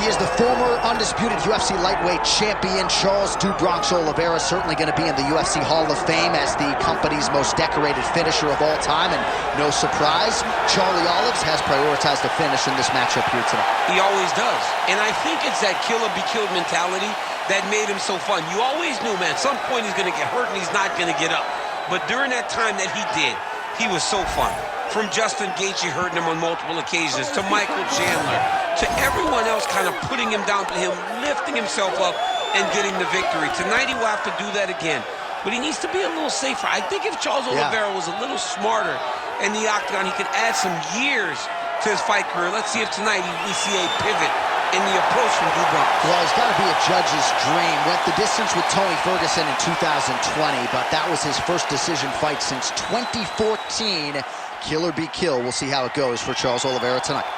He is the former undisputed UFC lightweight champion. Charles "Do Bronx" Oliveira certainly going to be in the UFC Hall of Fame as the company's most decorated finisher of all time. And no surprise, Charlie Olives has prioritized a finish in this matchup here tonight. He always does. And I think it's that kill or be killed mentality that made him so fun. You always knew, man, at some point he's going to get hurt and he's not going to get up. But during that time that he did, he was so fun. From Justin Gaethje hurting him on multiple occasions, to Michael Chandler, to everyone else kind of putting him down, to him lifting himself up and getting the victory. Tonight he will have to do that again. But he needs to be a little safer. I think if Charles Oliveira was a little smarter in the octagon, he could add some years to his fight career. Let's see if tonight we see a pivot in the approach from Do Bronx. Well, it's got to be a judge's dream. Went the distance with Tony Ferguson in 2020, but that was his first decision fight since 2014. Kill or be kill. We'll see how it goes for Charles Oliveira tonight.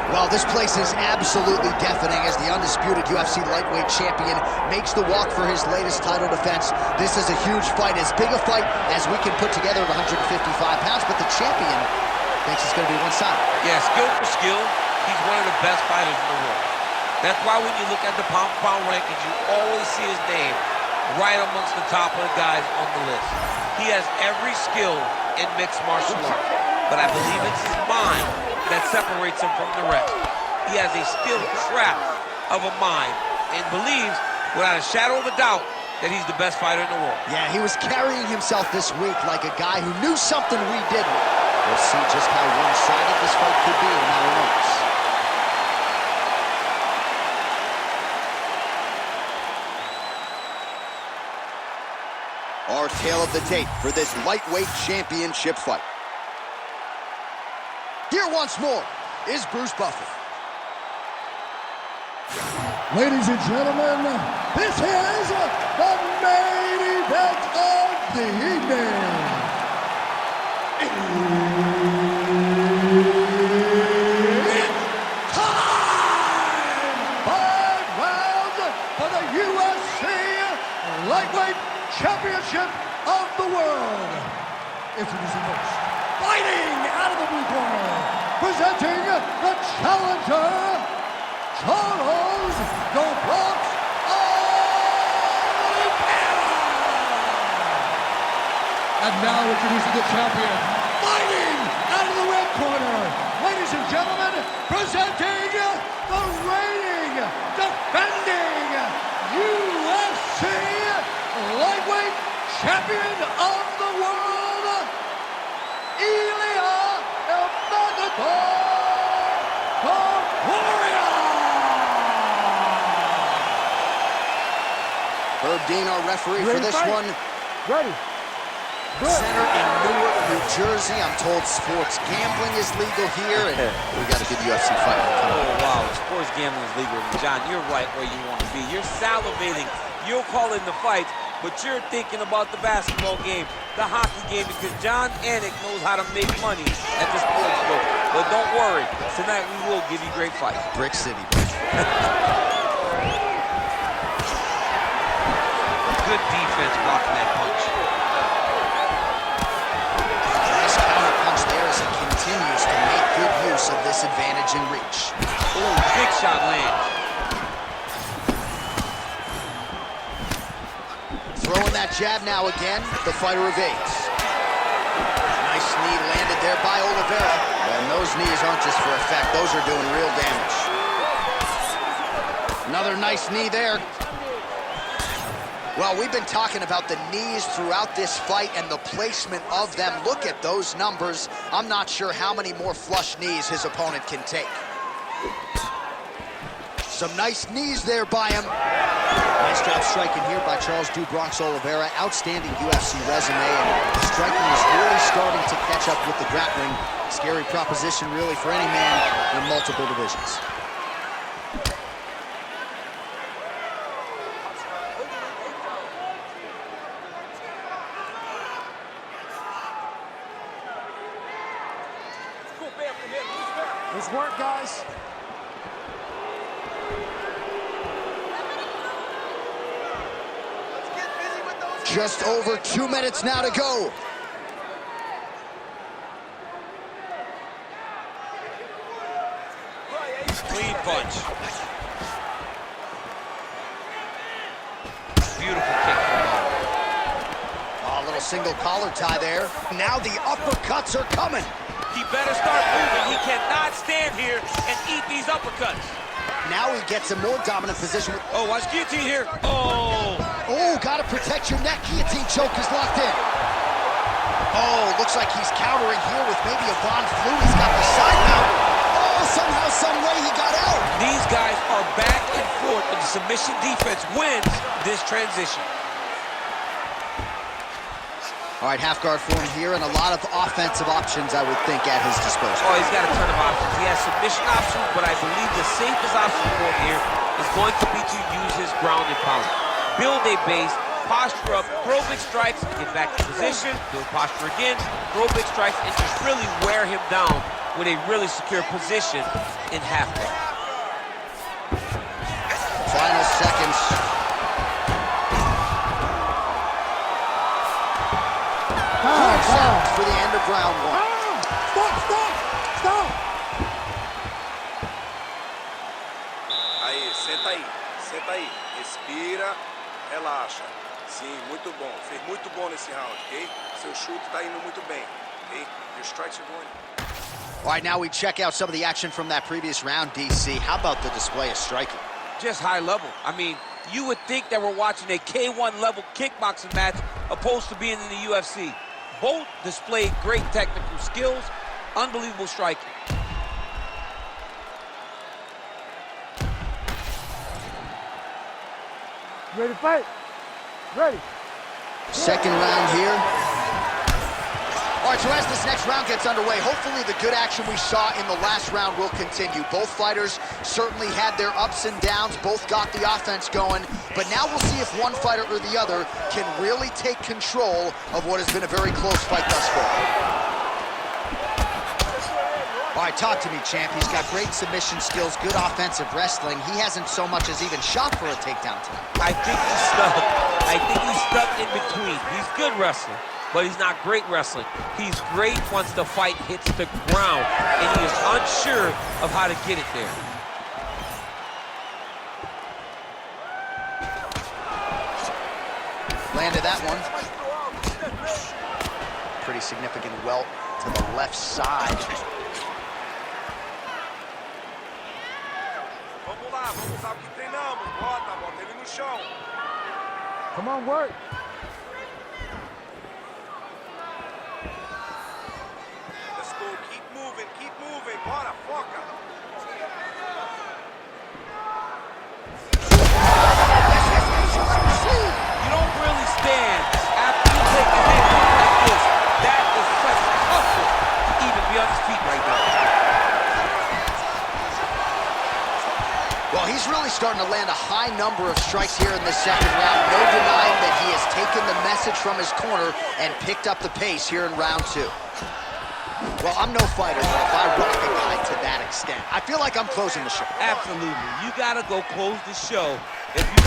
Well, this place is absolutely deafening as the undisputed UFC lightweight champion makes the walk for his latest title defense. This is a huge fight, as big a fight as we can put together at 155 pounds, but the champion thinks it's going to be one-sided. Yeah, skill for skill, he's one of the best fighters in the world. That's why when you look at the pound-for-pound rankings, you always see his name right amongst the top of the guys on the list. He has every skill in mixed martial arts, but I believe it's his mind that separates him from the rest. He has a skill trap of a mind and believes, without a shadow of a doubt, that he's the best fighter in the world. Yeah, he was carrying himself this week like a guy who knew something we didn't. We'll see just how one-sided this fight could be in a matter of moments. Our tale of the tape for this lightweight championship fight. Here once more is Bruce Buffer. Ladies and gentlemen, this is the main event of the evening. It's time! 5 rounds for the UFC Lightweight Championship of the World. Introducing first, fighting out of the blue corner, presenting the challenger, Charles "Do Bronx" Oliveira. And now introducing the champion, fighting out of the red corner, ladies and gentlemen, presenting the reigning, defending UFC Lightweight Champion of the World, Ilia Topuria. Herb Dean, our referee for this one. Ready. Center in Newark, New Jersey. I'm told sports gambling is legal here, and we got a good UFC fight. Oh, wow. Sports gambling is legal. John, you're right where you want to be. You're salivating. You're calling the fights, but you're thinking about the basketball game, the hockey game, because John Anik knows how to make money at the sports book. But don't worry. Tonight we will give you great fights. Brick City. Good defense blocking that punch. Nice counter punch there as he continues to make good use of this advantage in reach. Ooh, big shot lands. Throwing that jab now again, the fighter evades. Nice knee landed there by Oliveira. And those knees aren't just for effect, those are doing real damage. Another nice knee there. Well, we've been talking about the knees throughout this fight and the placement of them. Look at those numbers. I'm not sure how many more flush knees his opponent can take. Some nice knees there by him. Nice job striking here by Charles "Do Bronx" Oliveira. Outstanding UFC resume, and striking is really starting to catch up with the grappling. Scary proposition really for any man in multiple divisions. Nice work, guys. Just over 2 minutes now to go. Clean punch. Beautiful kick from him. Oh, a little single collar tie there. Now the uppercuts are coming. He better start moving. He cannot stand here and eat these uppercuts. Now he gets a more dominant position. Oh, watch guillotine here. Oh. Oh, gotta protect your neck. Guillotine choke is locked in. Oh, looks like he's countering here with maybe a Von Flu. He's got the side mount. Oh, somehow, some way he got out. These guys are back and forth, but the submission defense wins this transition. All right, half guard for him here, and a lot of offensive options, I would think, at his disposal. Oh, he's got a ton of options. He has submission options, but I believe the safest option for him here is going to be to use his ground and pound. Build a base, posture up, throw big strikes, get back to position, build posture again, throw big strikes, and just really wear him down with a really secure position in half guard. Final seconds. Sounds for the end of round one. Stop! Aí, senta aí, respira, relaxa. Sim, muito bom, fez muito bom nesse round, ok? Seu chute tá indo muito bem, ok? Your strikes are going. All right, now we check out some of the action from that previous round, DC. How about the display of striking? Just high level. I mean, you would think that we're watching a K1 level kickboxing match opposed to being in the UFC. Both displayed great technical skills, unbelievable striking. Ready to fight? Ready. Second round here. All right, so as this next round gets underway, hopefully the good action we saw in the last round will continue. Both fighters certainly had their ups and downs, both got the offense going, but now we'll see if one fighter or the other can really take control of what has been a very close fight thus far. All right, talk to me, champ. He's got great submission skills, good offensive wrestling. He hasn't so much as even shot for a takedown tonight. I think he's stuck. I think he's stuck in between. He's good wrestling, but he's not great wrestling. He's great once the fight hits the ground, and he is unsure of how to get it there. Landed that one. Pretty significant welt to the left side. Vamos usar o que treinamos. Bota ele no chão. Come on, work. Let's go, keep moving. Bora, foca. You don't really stand after you take a hit like this. That is such a hustle to even be on his feet right now. Well, he's really starting to land a high number of strikes here in this second round. No denying that he has taken the message from his corner and picked up the pace here in round two. Well, I'm no fighter, but if I rock a guy to that extent, I feel like I'm closing the show. Absolutely. You got to go close the show if you...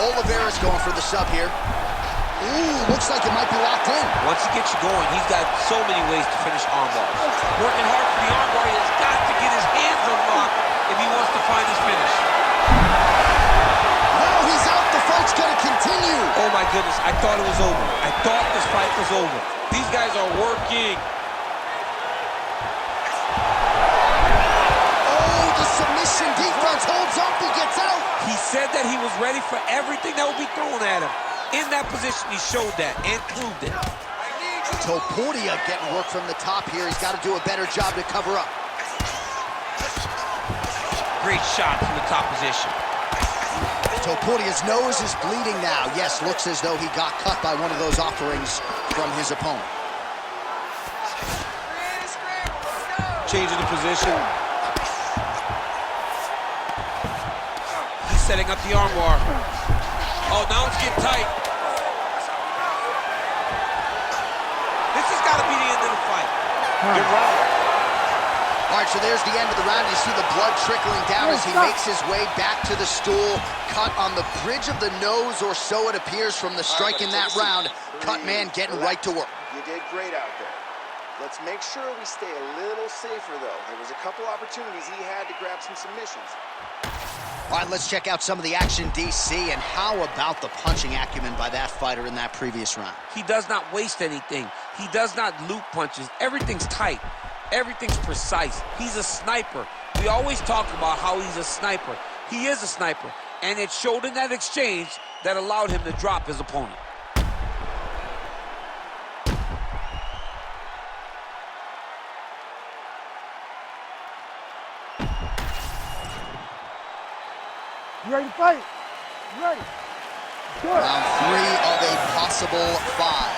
Oliveira's going for the sub here. Ooh, looks like it might be locked in. Once he gets you going, he's got so many ways to finish armbars. Working hard for the armbar, he has got to get his hands unlocked if he wants to find his finish. Now he's out. The fight's going to continue. Oh, my goodness. I thought it was over. I thought this fight was over. These guys are working. Oh, the submission defense holds up. He gets out. He said that he was ready for everything that would be thrown at him. In that position, he showed that and proved it. Topuria getting work from the top here. He's got to do a better job to cover up. Great shot from the top position. Topuria's nose is bleeding now. Yes, looks as though he got cut by one of those offerings from his opponent. Changing the position. He's setting up the armbar. Oh, now it's getting tight. This has got to be the end of the fight. Good round. All right, so there's the end of the round. You see the blood trickling down as he makes his way back to the stool. Cut on the bridge of the nose, or so it appears from the strike in that round. Cut man getting right to work. You did great out there. Let's make sure we stay a little safer, though. There was a couple opportunities he had to grab some submissions. All right, let's check out some of the action, DC, and how about the punching acumen by that fighter in that previous round? He does not waste anything. He does not loop punches. Everything's tight. Everything's precise. He's a sniper. We always talk about how he's a sniper. He is a sniper, and it showed in that exchange that allowed him to drop his opponent. You ready to fight? You ready? Good. Round 3 of a possible 5.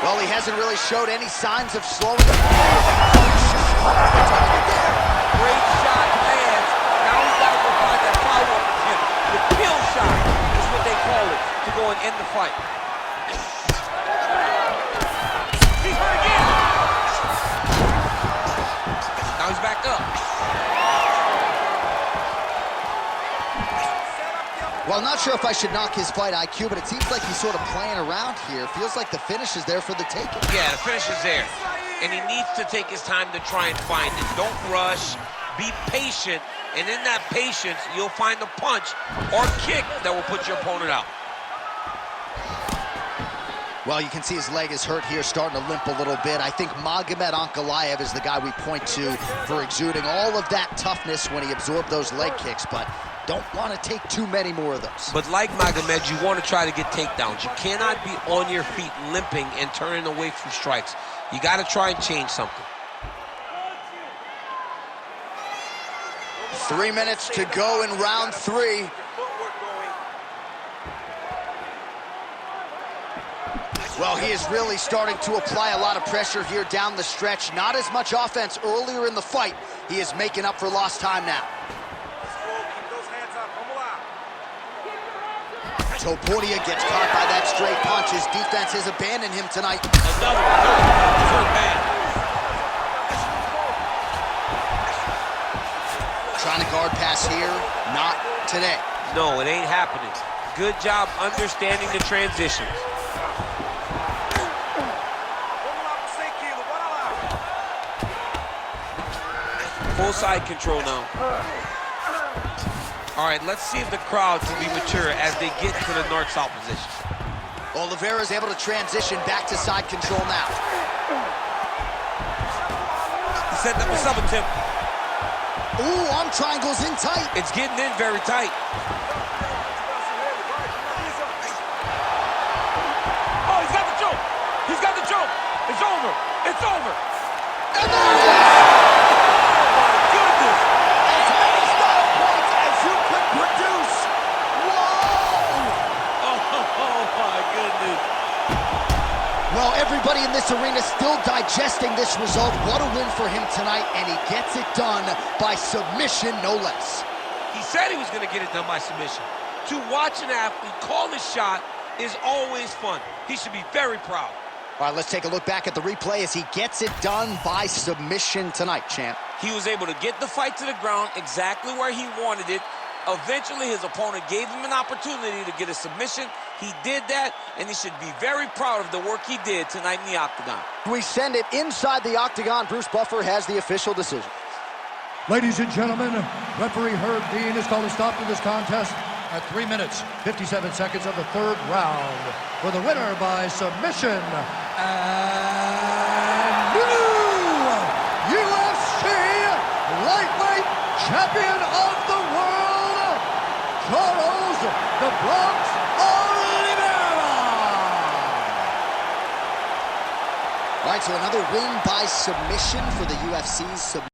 Well, he hasn't really showed any signs of slowing down. Great shot lands. Now he's got to go find that follow-up attempt. The kill shot is what they call it, to go and end the fight. He's hurt again. Now he's back up. Well, not sure if I should knock his fight IQ, but it seems like he's sort of playing around here. Feels like the finish is there for the taking. Yeah, the finish is there. And he needs to take his time to try and find it. Don't rush. Be patient. And in that patience, you'll find the punch or kick that will put your opponent out. Well, you can see his leg is hurt here, starting to limp a little bit. I think Magomed Ankalaev is the guy we point to for exuding all of that toughness when he absorbed those leg kicks, but don't want to take too many more of those. But like Magomed, you want to try to get takedowns. You cannot be on your feet limping and turning away from strikes. You got to try and change something. 3 minutes to go in round 3. Well, he is really starting to apply a lot of pressure here down the stretch. Not as much offense earlier in the fight. He is making up for lost time now. Topuria gets caught by that straight punch. His defense has abandoned him tonight. Another bad. Trying to guard pass here. Not today. No, it ain't happening. Good job understanding the transitions. Full side control now. All right, let's see if the crowd can be mature as they get to the north-south position. Oliveira is able to transition back to side control now. He set up a sub attempt. Ooh, arm triangles in tight. It's getting in very tight. Oh, he's got the choke. He's got the choke. It's over. It's over. And there it is! Well, everybody in this arena still digesting this result. What a win for him tonight, and he gets it done by submission, no less. He said he was going to get it done by submission. To watch an athlete call the shot is always fun. He should be very proud. All right, let's take a look back at the replay as he gets it done by submission tonight, champ. He was able to get the fight to the ground exactly where he wanted it. Eventually, his opponent gave him an opportunity to get a submission. He did that, and he should be very proud of the work he did tonight in the octagon. We send it inside the octagon. Bruce Buffer has the official decision. Ladies and gentlemen, referee Herb Dean has called a stop to this contest at 3 minutes, 57 seconds of the third round. For the winner by submission, and new UFC lightweight champion of the world, Charles the Bronx Oliveira. All right, so another win by submission for the UFC's submission.